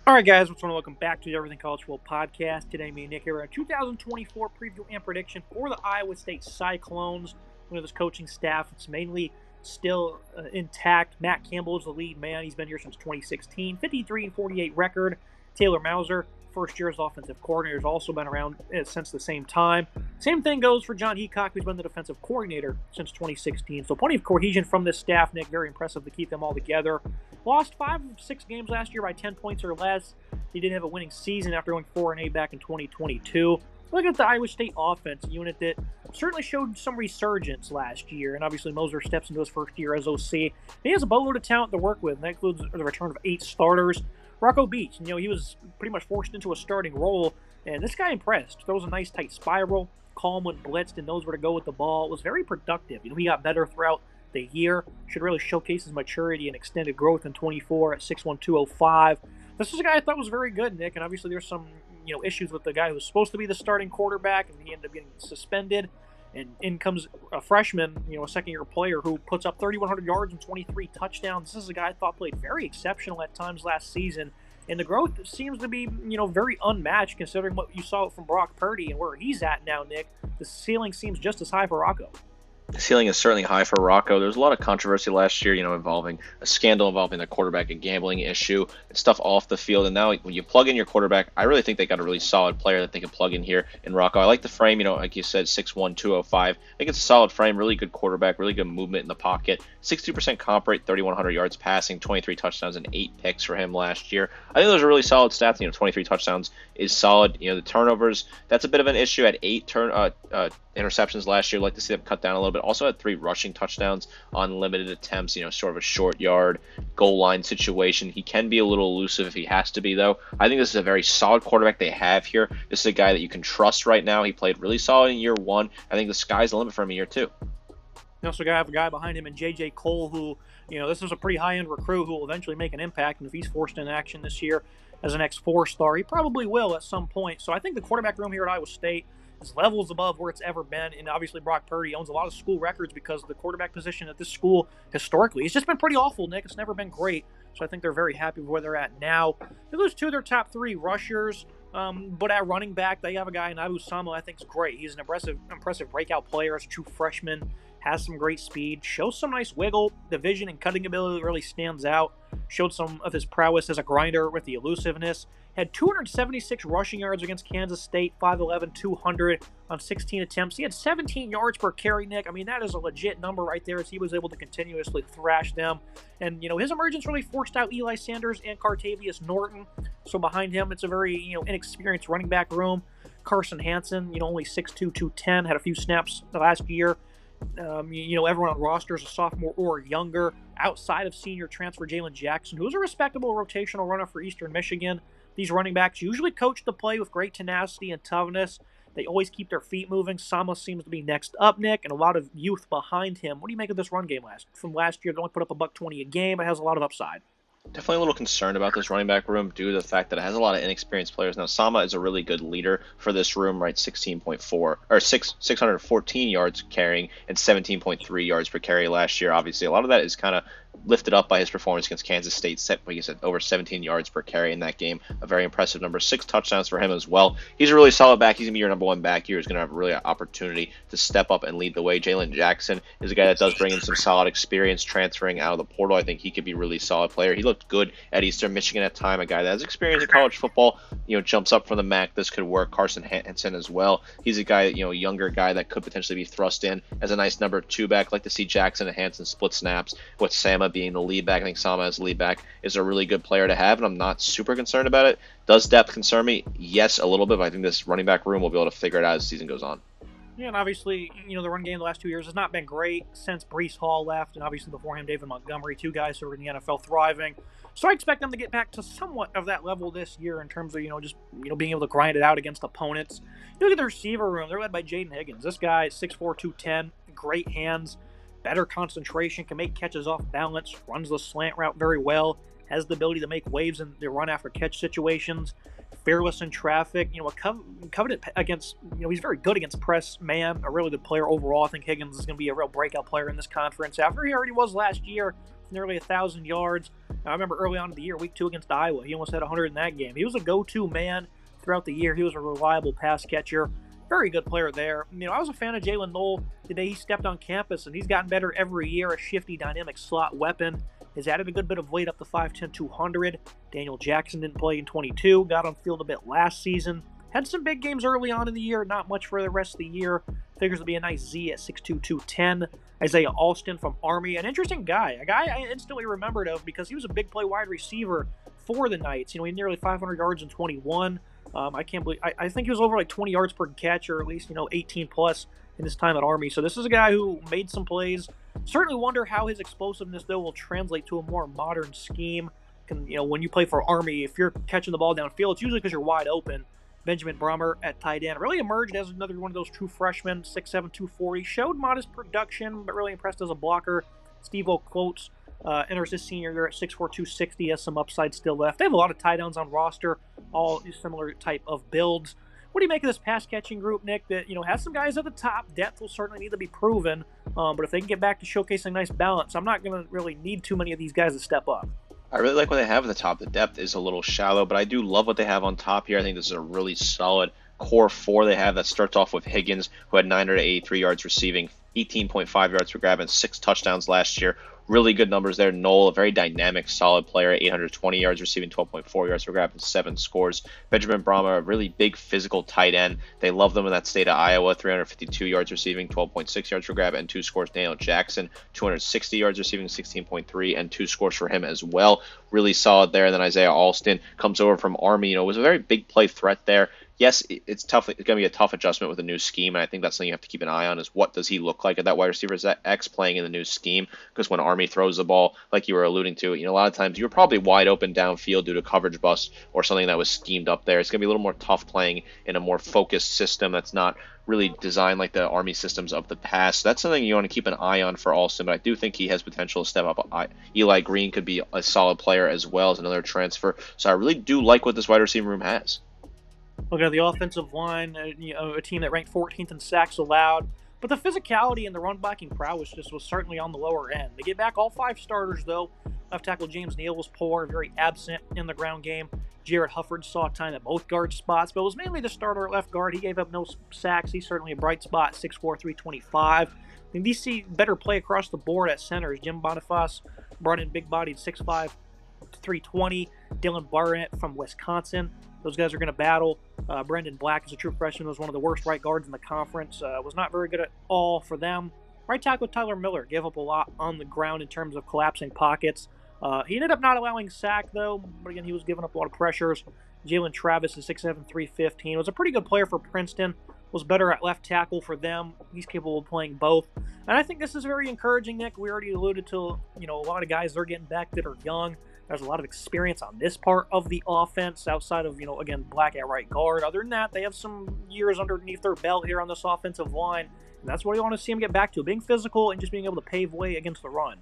All right, guys, what's going on? Welcome back to the Everything College Football Podcast. Today, me and Nick here, a 2024 preview and prediction for the Iowa State Cyclones. With this coaching staff, it's mainly still intact. Matt Campbell is the lead man. He's been here since 2016, 53-48 record. Taylor Mauser, first year as offensive coordinator, has also been around since the same time. Same thing goes for John Heacock, who's been the defensive coordinator since 2016. So plenty of cohesion from this staff, Nick. Very impressive to keep them all together. Lost 5 of 6 games last year by 10 points or less. He did have a winning season after going 4-8 back in 2022. Look at the Iowa State offense, a unit that certainly showed some resurgence last year, and obviously Moser steps into his first year as OC. He has a boatload of talent to work with, and that includes the return of 8 starters. Rocco Beach, he was pretty much forced into a starting role, and this guy impressed. Throws a nice tight spiral, calm when blitzed, and knows where to go with the ball. It was very productive. He got better throughout the year. Should really showcase his maturity and extended growth in 24 at 6'1", 205. This is a guy I thought was very good, Nick, and obviously there's some issues with the guy who was supposed to be the starting quarterback, and he ended up getting suspended. And in comes a freshman, a second-year player who puts up 3,100 yards and 23 touchdowns. This is a guy I thought played very exceptional at times last season, and the growth seems to be, very unmatched considering what you saw from Brock Purdy and where he's at now, Nick. The ceiling seems just as high for Rocco. The ceiling is certainly high for Rocco. There's a lot of controversy last year, involving a scandal involving the quarterback, a gambling issue, and stuff off the field. And now when you plug in your quarterback, I really think they got a really solid player that they can plug in here in Rocco. I like the frame, like you said, 6'1", 205. I think it's a solid frame, really good quarterback, really good movement in the pocket. 62% comp rate, 3,100 yards passing, 23 touchdowns, and 8 picks for him last year. I think those are really solid stats. 23 touchdowns is solid. The turnovers, that's a bit of an issue at 8 interceptions last year. I'd like to see them cut down a little bit. Also had 3 rushing touchdowns on limited attempts, sort of a short yard goal line situation. He can be a little elusive if he has to be, though. I think this is a very solid quarterback they have here. This is a guy that you can trust right now. He played really solid in year 1. I think the sky's the limit for him in year 2. You also have a guy behind him in J.J. Cole who, this is a pretty high-end recruit who will eventually make an impact. And if he's forced into action this year as an ex-4-star, he probably will at some point. So I think the quarterback room here at Iowa State is levels above where it's ever been. And obviously Brock Purdy owns a lot of school records because the quarterback position at this school historically has just been pretty awful, Nick. It's never been great. So I think they're very happy with where they're at now. They lose 2 of their top 3 rushers. But at running back, they have a guy in Abu Sama I think is great. He's an impressive breakout player as a true freshman. Has some great speed, shows some nice wiggle. The vision and cutting ability really stands out. Showed some of his prowess as a grinder with the elusiveness. Had 276 rushing yards against Kansas State, 5'11", 200 on 16 attempts. He had 17 yards per carry, Nick. I mean, that is a legit number right there as he was able to continuously thrash them. And, his emergence really forced out Eli Sanders and Cartavius Norton. So behind him, it's a very, inexperienced running back room. Carson Hansen, only 6'2", 210, had a few snaps last year. Everyone on roster is a sophomore or younger. Outside of senior transfer Jalen Jackson, who's a respectable rotational runner for Eastern Michigan. These running backs usually coach to play with great tenacity and toughness. They always keep their feet moving. Sama seems to be next up, Nick, and a lot of youth behind him. What do you make of this run game from last year? They only put up $120 a game, but has a lot of upside. Definitely a little concerned about this running back room due to the fact that it has a lot of inexperienced players. Now, Sama is a really good leader for this room, right? 614 yards carrying and 17.3 yards per carry last year. Obviously, a lot of that is kind of lifted up by his performance against Kansas State, like you said, over 17 yards per carry in that game. A very impressive number. 6 touchdowns for him as well. He's a really solid back. He's going to be your number 1 back here. He's going to have really an opportunity to step up and lead the way. Jalen Jackson is a guy that does bring in some solid experience transferring out of the portal. I think he could be a really solid player. He looked good at Eastern Michigan at time. A guy that has experience in college football, jumps up from the MAC. This could work. Carson Hansen as well. He's a guy, a younger guy that could potentially be thrust in as a nice number 2 back. Like to see Jackson and Hansen split snaps with Sama being the lead back. I think Sama as lead back is a really good player to have, and I'm not super concerned about it. Does depth concern me? Yes, a little bit, but I think this running back room will be able to figure it out as the season goes on. Yeah, and obviously, the run game the last 2 years has not been great since Breece Hall left, and obviously before him, David Montgomery, 2 guys who are in the NFL thriving. So I expect them to get back to somewhat of that level this year in terms of, being able to grind it out against opponents. You look at the receiver room, they're led by Jaden Higgins. This guy is 6'4", 210, great hands, better concentration, can make catches off balance, runs the slant route very well, has the ability to make waves in the run after catch situations. fearless in traffic. Coveted against, he's very good against press man, a really good player overall. I think Higgins is going to be a real breakout player in this conference after he already was last year, nearly 1,000 yards. I remember early on in the year, week 2 against Iowa, he almost had 100 in that game. He was a go-to man throughout the year. He was a reliable pass catcher. Very good player there. I was a fan of Jalen Knoll the day he stepped on campus, and he's gotten better every year. A shifty, dynamic slot weapon. Has added a good bit of weight up to 5'10", 200. Daniel Jackson didn't play in 22. Got on field a bit last season. Had some big games early on in the year. Not much for the rest of the year. Figures to be a nice Z at 6'2", 210. Isaiah Alston from Army. An interesting guy. A guy I instantly remembered of because he was a big play wide receiver for the Knights. He had nearly 500 yards in 21. I can't believe. I think he was over like 20 yards per catch, or at least 18 plus in his time at Army. So this is a guy who made some plays. Certainly wonder how his explosiveness though will translate to a more modern scheme. When you play for Army, if you're catching the ball downfield, it's usually because you're wide open. Benjamin Brummer at tight end really emerged as another one of those true freshmen. 6'7", 240. Showed modest production, but really impressed as a blocker. Steve-O quotes. Enters his senior year at 6'4", 260, has some upside still left. They have a lot of tight ends on roster, all similar type of builds. What do you make of this pass-catching group, Nick, that has some guys at the top? Depth will certainly need to be proven, but if they can get back to showcasing nice balance, I'm not going to really need too many of these guys to step up. I really like what they have at the top. The depth is a little shallow, but I do love what they have on top here. I think this is a really solid core 4 they have that starts off with Higgins, who had 983 yards receiving, 18.5 yards per grab, and 6 touchdowns last year. Really good numbers there. Knoll, a very dynamic, solid player, 820 yards receiving, 12.4 yards per grab, and 7 scores. Benjamin Brahma, a really big physical tight end. They love them in that state of Iowa, 352 yards receiving, 12.6 yards per grab, and 2 scores. Daniel Jackson, 260 yards receiving, 16.3, and 2 scores for him as well. Really solid there. And then Isaiah Alston comes over from Army. Was a very big play threat there. Yes, it's tough. It's going to be a tough adjustment with a new scheme, and I think that's something you have to keep an eye on is what does he look like at that wide receiver X playing in the new scheme, because when Army throws the ball, like you were alluding to, a lot of times you're probably wide open downfield due to coverage bust or something that was schemed up there. It's going to be a little more tough playing in a more focused system that's not really designed like the Army systems of the past. So that's something you want to keep an eye on for Alston, but I do think he has potential to step up. Eli Green could be a solid player as well as another transfer, so I really do like what this wide receiver room has. Looking at the offensive line, a team that ranked 14th in sacks allowed, but the physicality and the run-blocking prowess just was certainly on the lower end. They get back all 5 starters, though. Left tackle James Neal was poor, very absent in the ground game. Jared Hufford saw time at both guard spots, but was mainly the starter at left guard. He gave up no sacks. He's certainly a bright spot, 6'4", 325. We see better play across the board at centers. Jim Boniface brought in big-bodied 6'5", 320. Dylan Barnett from Wisconsin. Those guys are going to battle. Brendan Black is a true freshman, was one of the worst right guards in the conference. Was not very good at all for them. Right tackle Tyler Miller gave up a lot on the ground in terms of collapsing pockets. He ended up not allowing sack, though, but again, he was giving up a lot of pressures. Jalen Travis is 6'7", 315. Was a pretty good player for Princeton. Was better at left tackle for them. He's capable of playing both. And I think this is very encouraging, Nick. We already alluded to, a lot of guys they're getting back that are young. There's a lot of experience on this part of the offense outside of, again, Black at right guard. Other than that, they have some years underneath their belt here on this offensive line. And that's what you want to see them get back to, being physical and just being able to pave way against the run.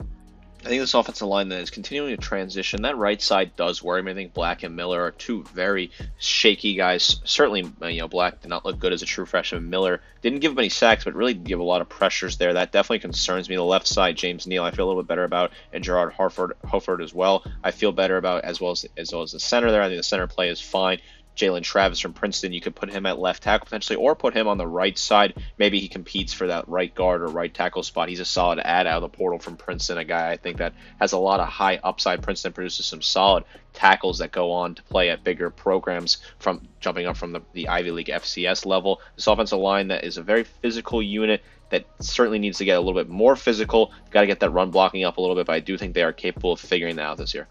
I think this offensive line that is continuing to transition. That right side does worry me. I think Black and Miller are 2 very shaky guys. Certainly, Black did not look good as a true freshman. Miller didn't give him any sacks, but really give a lot of pressures there. That definitely concerns me. The left side, James Neal, I feel a little bit better about, and Gerard Hofford as well. I feel better about as well as the center there. I think the center play is fine. Jalen Travis from Princeton, you could put him at left tackle potentially, or put him on the right side. Maybe he competes for that right guard or right tackle spot. He's a solid add out of the portal from Princeton, a guy I think that has a lot of high upside. Princeton produces some solid tackles that go on to play at bigger programs from jumping up from the Ivy League FCS level. This offensive line that is a very physical unit that certainly needs to get a little bit more physical. Got to get that run blocking up a little bit, but I do think they are capable of figuring that out this year.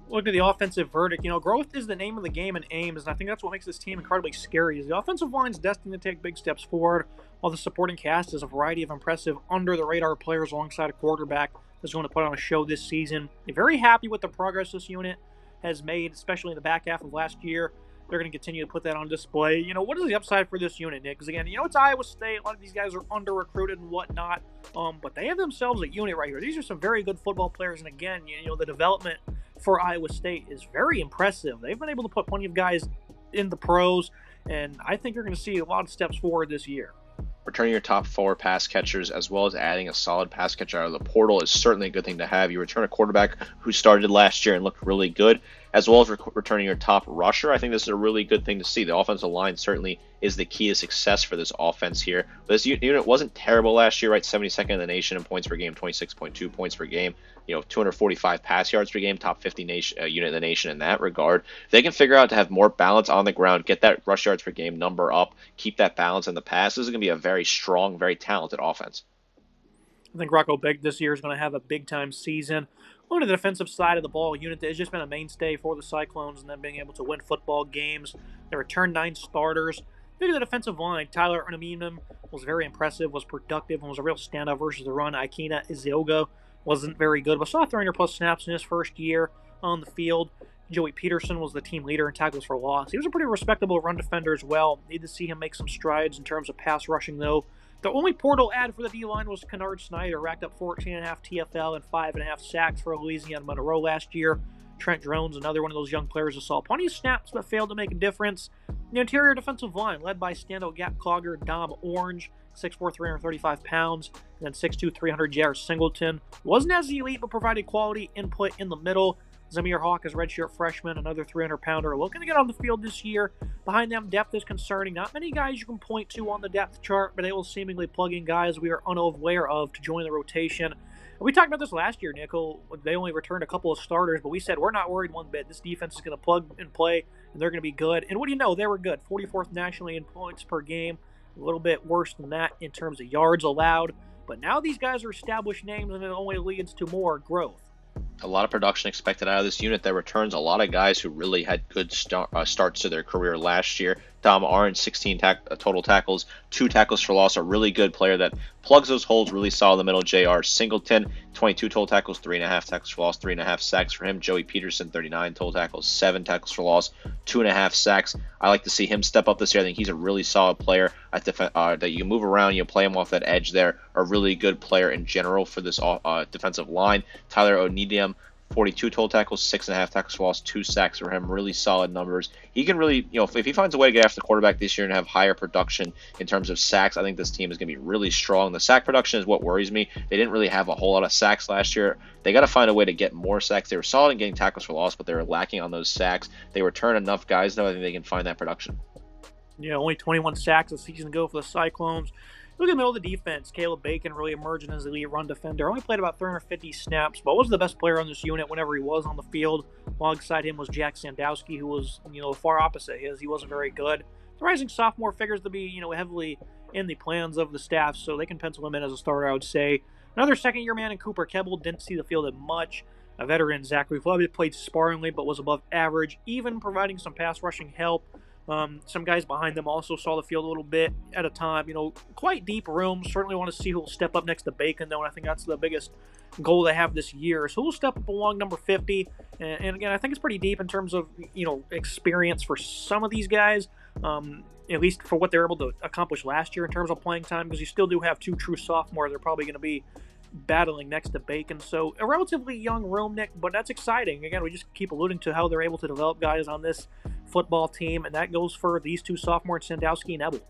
Look at the offensive verdict. Growth is the name of the game in Ames, and I think that's what makes this team incredibly scary. Is the offensive line is destined to take big steps forward, while the supporting cast is a variety of impressive under-the-radar players alongside a quarterback that's going to put on a show this season. I'm very happy with the progress this unit has made, especially in the back half of last year. They're going to continue to put that on display. What is the upside for this unit, Nick? Because, again, it's Iowa State. A lot of these guys are under-recruited and whatnot, but they have themselves a unit right here. These are some very good football players, and, again, the development for Iowa State is very impressive. They've been able to put plenty of guys in the pros, and I think you're going to see a lot of steps forward this year. Returning your top 4 pass catchers as well as adding a solid pass catcher out of the portal is certainly a good thing to have. You return a quarterback who started last year and looked really good, as well as returning your top rusher. I think this is a really good thing to see. The offensive line certainly is the key to success for this offense here. But this unit wasn't terrible last year, right? 72nd in the nation in points per game, 26.2 points per game, 245 pass yards per game, top 50 unit in the nation in that regard. If they can figure out to have more balance on the ground, get that rush yards per game number up, keep that balance in the pass, this is going to be a very strong, very talented offense. I think Rocco Big this year is going to have a big-time season. On the defensive side of the ball, a unit that has just been a mainstay for the Cyclones and then being able to win football games. They returned 9 starters. Look at the defensive line. Tyler Ernaminum was very impressive, was productive, and was a real standout versus the run. Ikena Izioga wasn't very good, but saw 300-plus snaps in his first year on the field. Joey Peterson was the team leader in tackles for loss. He was a pretty respectable run defender as well. Need to see him make some strides in terms of pass rushing, though. The only portal ad for the D-line was Kennard Snyder, racked up 14.5 TFL and 5.5 sacks for Louisiana Monroe last year. Trent Drones, another one of those young players that saw plenty of snaps but failed to make a difference. The interior defensive line, led by standout gap clogger Dom Orange, 6'4", 335 pounds, and then 6'2", 300 J.R. Singleton. Wasn't as elite, but provided quality input in the middle. Zamir Hawk is redshirt freshman, another 300-pounder, looking to get on the field this year. Behind them, depth is concerning. Not many guys you can point to on the depth chart, but they will seemingly plug in guys we are unaware of to join the rotation. And we talked about this last year, Nickel. They only returned a couple of starters, but we said we're not worried one bit. This defense is going to plug and play, and they're going to be good. And what do you know? They were good. 44th nationally in points per game. A little bit worse than that in terms of yards allowed. But now these guys are established names, and it only leads to more growth. A lot of production expected out of this unit that returns a lot of guys who really had good starts to their career last year. Dom Orange, 16 total tackles, 2 tackles for loss, a really good player that plugs those holes really solid in the middle. J.R. Singleton, 22 total tackles, 3.5 tackles for loss, 3.5 sacks for him. Joey Peterson, 39 total tackles, 7 tackles for loss, 2.5 sacks. I like to see him step up this year. I think he's a really solid player that you move around, you play him off that edge there. A really good player in general for this defensive line. Tyler Onedium, 42 total tackles, 6.5 tackles for loss, 2 sacks for him. Really solid numbers. He can really, if he finds a way to get after the quarterback this year and have higher production in terms of sacks, I think this team is going to be really strong. The sack production is what worries me. They didn't really have a whole lot of sacks last year. They got to find a way to get more sacks. They were solid in getting tackles for loss, but they were lacking on those sacks. They return enough guys, though. I think they can find that production. Yeah, only 21 sacks a season ago for the Cyclones. Look at the middle of the defense. Caleb Bacon really emerging as the elite run defender. Only played about 350 snaps, but was the best player on this unit whenever he was on the field. Alongside him was Jack Sandowski, who was, far opposite his. He wasn't very good. The rising sophomore figures to be, heavily in the plans of the staff, so they can pencil him in as a starter, I would say. Another second-year man in Cooper Keble didn't see the field that much. A veteran, Zachary Flood, played sparingly, but was above average, even providing some pass rushing help. Some guys behind them also saw the field a little bit at a time. Quite deep room. Certainly want to see who will step up next to Bacon, though, and I think that's the biggest goal they have this year. So who will step up along number 50? And again, I think it's pretty deep in terms of, experience for some of these guys, at least for what they were able to accomplish last year in terms of playing time, because you still do have 2 true sophomores. They're probably going to be battling next to Bacon. So a relatively young room, Nick, but that's exciting. Again, we just keep alluding to how they're able to develop guys on this football team, and that goes for these 2 sophomores, Sandowski and Ebel.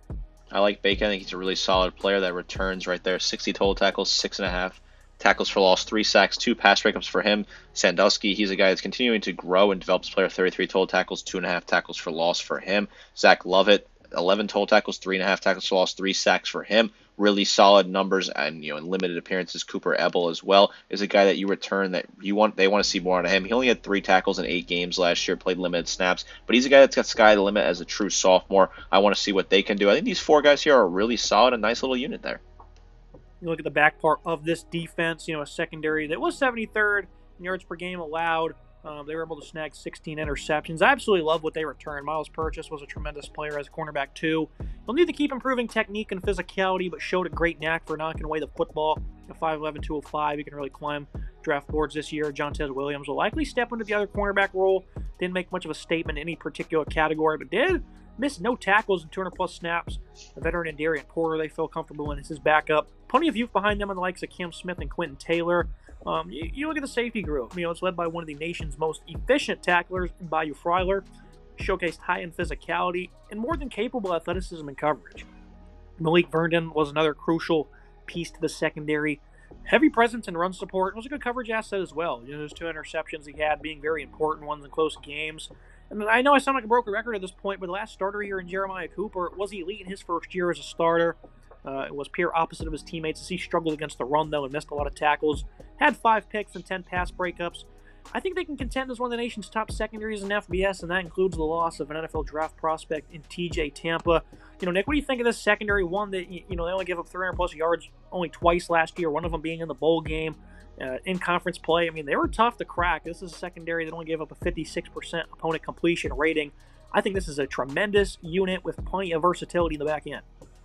I like Bacon. I think he's a really solid player that returns right there. 60 total tackles, 6.5 tackles for loss, 3 sacks, 2 pass breakups for him. Sandowski, he's a guy that's continuing to grow and develop his player. 33 total tackles, 2.5 tackles for loss for him. Zach Lovett, 11 total tackles, 3.5 tackles for loss, 3 sacks for him. Really solid numbers, and in limited appearances. Cooper Ebel as well is a guy that you return that they want to see more out of him. He only had 3 tackles in 8 games last year, played limited snaps, but he's a guy that's got sky the limit as a true sophomore. I want to see what they can do. I think these 4 guys here are really solid, a nice little unit there. You look at the back part of this defense, a secondary that was 73rd in yards per game allowed. They were able to snag 16 interceptions. I absolutely love what they returned. Miles Purchase was a tremendous player as a cornerback, too. He'll need to keep improving technique and physicality, but showed a great knack for knocking away the football. 5'11", 205. He can really climb draft boards this year. Jontez Williams will likely step into the other cornerback role. Didn't make much of a statement in any particular category, but did miss no tackles and 200-plus snaps. The veteran and Darian Porter, they feel comfortable in as his backup. Plenty of youth behind them in the likes of Cam Smith and Quentin Taylor. You look at the safety group. It's led by one of the nation's most efficient tacklers, Bayou Freiler. showcased high-end physicality and more than capable athleticism and coverage. Malik Vernon was another crucial piece to the secondary. Heavy presence and run support was a good coverage asset as well. Those 2 interceptions he had being very important ones in close games. And I know I sound like a broken record at this point, but the last starter here in Jeremiah Cooper was elite in his first year as a starter. It was pure opposite of his teammates as he struggled against the run, though, and missed a lot of tackles. Had 5 picks and 10 pass breakups. I think they can contend as one of the nation's top secondaries in FBS, and that includes the loss of an NFL draft prospect in TJ Tampa. Nick, what do you think of this secondary? One that, they only gave up 300-plus yards only twice last year, one of them being in the bowl game, in conference play. They were tough to crack. This is a secondary that only gave up a 56% opponent completion rating. I think this is a tremendous unit with plenty of versatility in the back end.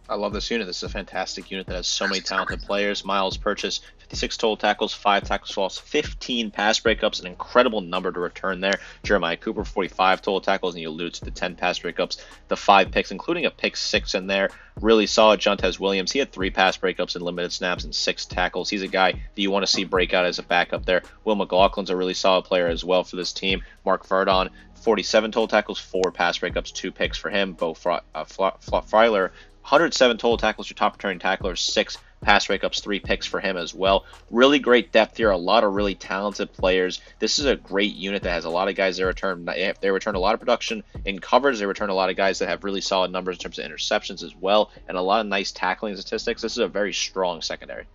I love this unit. This is a fantastic unit that has so many talented players. Miles Purchase, 56 total tackles, 5 tackles for loss, 15 pass breakups, an incredible number to return there. Jeremiah Cooper, 45 total tackles, and you allude to the 10 pass breakups, the 5 picks, including a pick 6 in there. Really solid. Jontez Williams, he had 3 pass breakups in limited snaps and 6 tackles. He's a guy that you want to see break out as a backup there. Will McLaughlin's a really solid player as well for this team. Mark Verdon, 47 total tackles, 4 pass breakups, 2 picks for him. Bo Freiler, 107 total tackles, your top returning tackler, 6 pass breakups, 3 picks for him as well. Really great depth here, a lot of really talented players. This is a great unit that has a lot of guys that return. They return a lot of production in coverage. They return a lot of guys that have really solid numbers in terms of interceptions as well, and a lot of nice tackling statistics. This is a very strong secondary.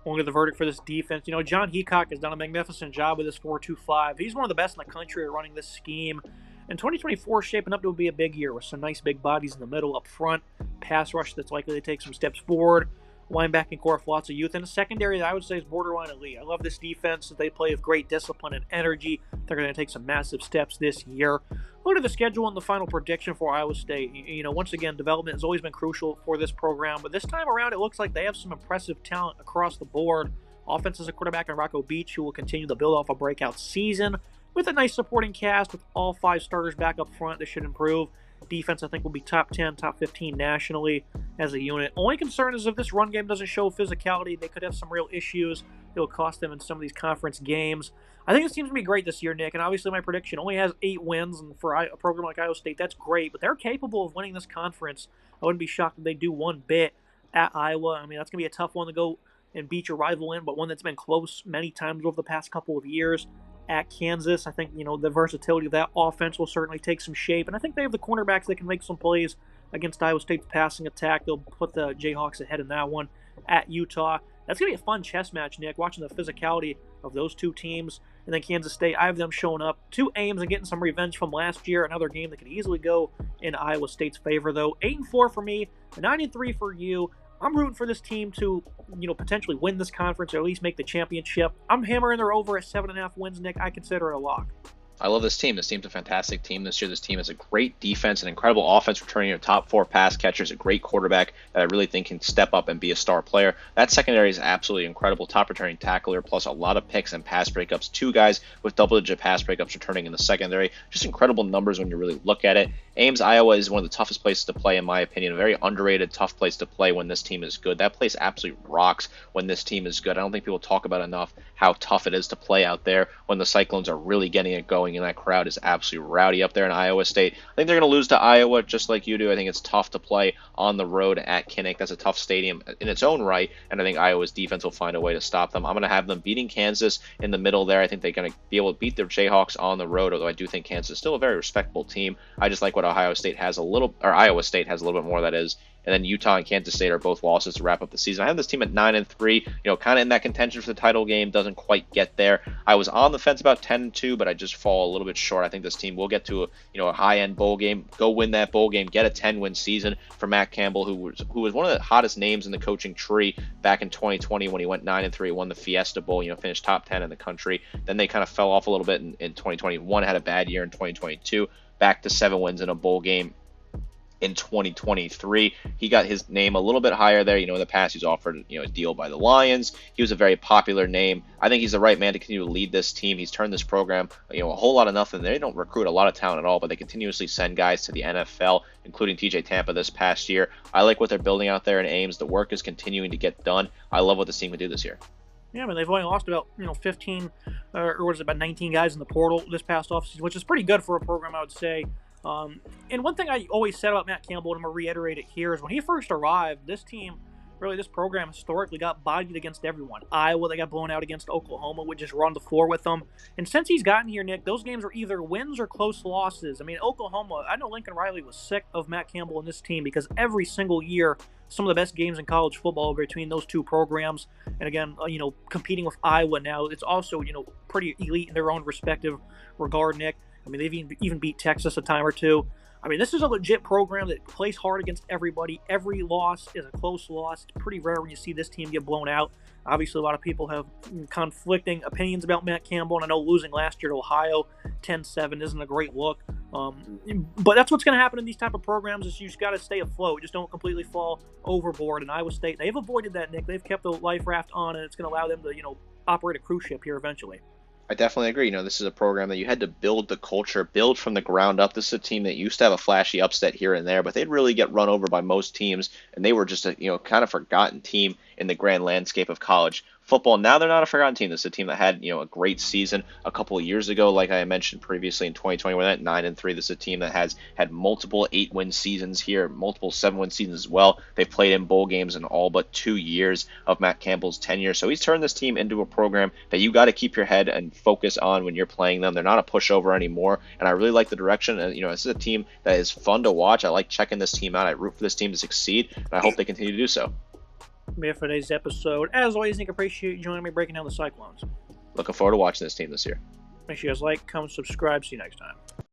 We'll get the verdict for this defense. John Heacock has done a magnificent job with this 4-2-5. He's one of the best in the country at running this scheme. And 2024 is shaping up to be a big year with some nice big bodies in the middle, up front, pass rush that's likely to take some steps forward, linebacking core with lots of youth, and a secondary that I would say is borderline elite. I love this defense that they play with great discipline and energy. They're going to take some massive steps this year. Look at the schedule and the final prediction for Iowa State. Once again, development has always been crucial for this program, but this time around it looks like they have some impressive talent across the board. Offense is a quarterback in Rocco Beach who will continue to build off a breakout season. With a nice supporting cast with all 5 starters back up front, this should improve. Defense, I think, will be top 10, top 15 nationally as a unit. Only concern is if this run game doesn't show physicality, they could have some real issues. It'll cost them in some of these conference games. I think this team's going to be great this year, Nick, and obviously my prediction only has 8 wins, and for a program like Iowa State, that's great, but they're capable of winning this conference. I wouldn't be shocked if they do one bit at Iowa. That's going to be a tough one to go and beat your rival in, but one that's been close many times over the past couple of years. At Kansas, I think, the versatility of that offense will certainly take some shape, and I think they have the cornerbacks that can make some plays against Iowa State's passing attack. They'll put the Jayhawks ahead in that one. At Utah, that's going to be a fun chess match, Nick, watching the physicality of those 2 teams. And then Kansas State, I have them showing up to Ames and getting some revenge from last year, another game that could easily go in Iowa State's favor, though. 8-4 for me, 9-3 for you. I'm rooting for this team to, potentially win this conference or at least make the championship. I'm hammering her over at 7.5 wins, Nick. I consider it a lock. I love this team. This team's a fantastic team this year. This team has a great defense, an incredible offense, returning your top 4 pass catchers, a great quarterback that I really think can step up and be a star player. That secondary is absolutely incredible. Top returning tackler, plus a lot of picks and pass breakups. 2 guys with double-digit pass breakups returning in the secondary. Just incredible numbers when you really look at it. Ames, Iowa is one of the toughest places to play, in my opinion. A very underrated, tough place to play when this team is good. That place absolutely rocks when this team is good. I don't think people talk about enough how tough it is to play out there when the Cyclones are really getting it going, and that crowd is absolutely rowdy up there in Iowa State. I think they're going to lose to Iowa just like you do. I think it's tough to play on the road at Kinnick. That's a tough stadium in its own right, and I think Iowa's defense will find a way to stop them. I'm going to have them beating Kansas in the middle there. I think they're going to be able to beat the Jayhawks on the road, although I do think Kansas is still a very respectable team. I just like what Iowa State has a little bit more, that is. And then Utah and Kansas State are both losses to wrap up the season. I have this team at 9-3, kind of in that contention for the title game, doesn't quite get there. I was on the fence about 10-2, but I just fall a little bit short. I think this team will get to a high-end bowl game, go win that bowl game, get a 10-win season for Matt Campbell, who was one of the hottest names in the coaching tree back in 2020 when he went 9-3, won the Fiesta Bowl, finished top 10 in the country. Then they kind of fell off a little bit in 2021, had a bad year in 2022, back to 7 wins in a bowl game in 2023. He got his name a little bit higher there. In the past, he's offered a deal by the Lions. He was a very popular name. I think he's the right man to continue to lead this team. He's turned this program a whole lot of nothing. They don't recruit a lot of talent at all, but they continuously send guys to the NFL, including TJ Tampa this past year. I like what they're building out there in Ames. The work is continuing to get done. I love what this team can do this year. Yeah, they've only lost about 15 or what is it, about 19 guys in the portal this past offseason, which is pretty good for a program, I would say. And one thing I always said about Matt Campbell, and I'm going to reiterate it here, is when he first arrived, this team, really this program historically got bodied against everyone. Iowa, they got blown out against Oklahoma, would just run the floor with them. And since he's gotten here, Nick, those games were either wins or close losses. I mean, Oklahoma, I know Lincoln Riley was sick of Matt Campbell and this team because every single year, some of the best games in college football between those two programs. And again, competing with Iowa now, it's also, pretty elite in their own respective regard, Nick. I mean, they've even beat Texas a time or two. I mean, this is a legit program that plays hard against everybody. Every loss is a close loss. It's pretty rare when you see this team get blown out. Obviously, a lot of people have conflicting opinions about Matt Campbell, and I know losing last year to Ohio 10-7 isn't a great look. But that's what's going to happen in these type of programs is you just got to stay afloat. Just don't completely fall overboard. And Iowa State, they've avoided that, Nick. They've kept the life raft on, and it's going to allow them to, operate a cruise ship here eventually. I definitely agree. This is a program that you had to build the culture, build from the ground up. This is a team that used to have a flashy upset here and there, but they'd really get run over by most teams, and they were just a kind of forgotten team in the grand landscape of college football. Now they're not a forgotten team. This is a team that had a great season a couple of years ago, like I mentioned previously in 2020, when at 9-3. This is a team that has had multiple 8-win seasons here, multiple 7-win seasons as well. They've played in bowl games in all but 2 years of Matt Campbell's tenure. So he's turned this team into a program that you got to keep your head and focus on when you're playing them. They're not a pushover anymore, and I really like the direction. And this is a team that is fun to watch. I like checking this team out. I root for this team to succeed, and I hope they continue to do so. For today's episode. As always, Nick, appreciate you joining me breaking down the Cyclones. Looking forward to watching this team this year. Make sure you guys like, comment, subscribe. See you next time.